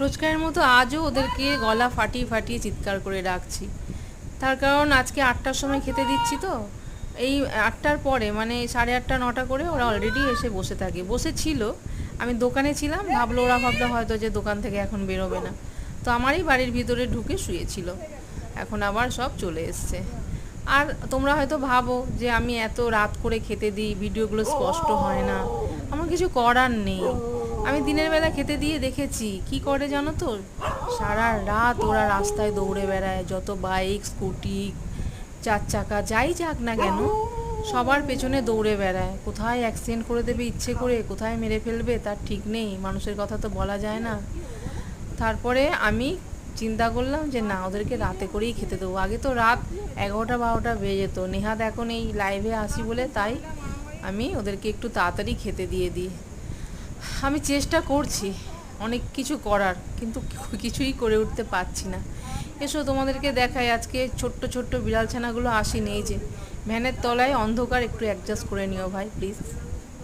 রোজকারের মতো আজও ওদেরকে গলা ফাটিয়ে ফাটিয়ে চিৎকার করে ডাকছি। তার কারণ আজকে 8টার সময় খেতে দিচ্ছি তো, এই 8টার পরে মানে 8:30 9টা করে ওরা অলরেডি এসে বসে থাকে, বসেছিল। আমি দোকানে ছিলাম, ওরা ভাবলো হয়তো যে দোকান থেকে এখন বেরোবে না, তো আমারই বাড়ির ভিতরে ঢুকে শুয়েছিল। এখন আবার সব চলে এসছে। আর তোমরা হয়তো ভাবো যে আমি এত রাত করে খেতে দিই, ভিডিওগুলো স্পষ্ট হয় না। আমার কিছু করার নেই। আমি দিনের বেলা খেতে দিয়ে দেখেছি কি করে জানো তো, সারা রাত ওরা রাস্তায় দৌড়ে বেড়ায়, যত বাইক স্কুটি 4 চাকা যাই যাক না কেন সবার পেছনে দৌড়ে বেড়ায়। কোথায় অ্যাক্সিডেন্ট করে দেবে ইচ্ছে করে, কোথায় মেরে ফেলবে তার ঠিক নেই, মানুষের কথা তো বলা যায় না। তারপরে আমি চিন্তা করলাম যে না, ওদেরকে রাতে করেই খেতে দেবো। আগে তো রাত 11টা 12টা বেজে যেত। নেহাত এখন এই লাইভে আসি বলে তাই আমি ওদেরকে একটু তাড়াতাড়ি খেতে দিয়ে দিই। আমি চেষ্টা করছি অনেক কিছু করার, কিন্তু কিছুই করে উঠতে পারছি না। এসো তোমাদেরকে দেখাই, আজকে ছোট্ট ছোট্ট বিড়াল ছানাগুলো আসেনি। এই যে ভ্যানের তলায় অন্ধকার, একটু অ্যাডজাস্ট করে নিও ভাই প্লিজ।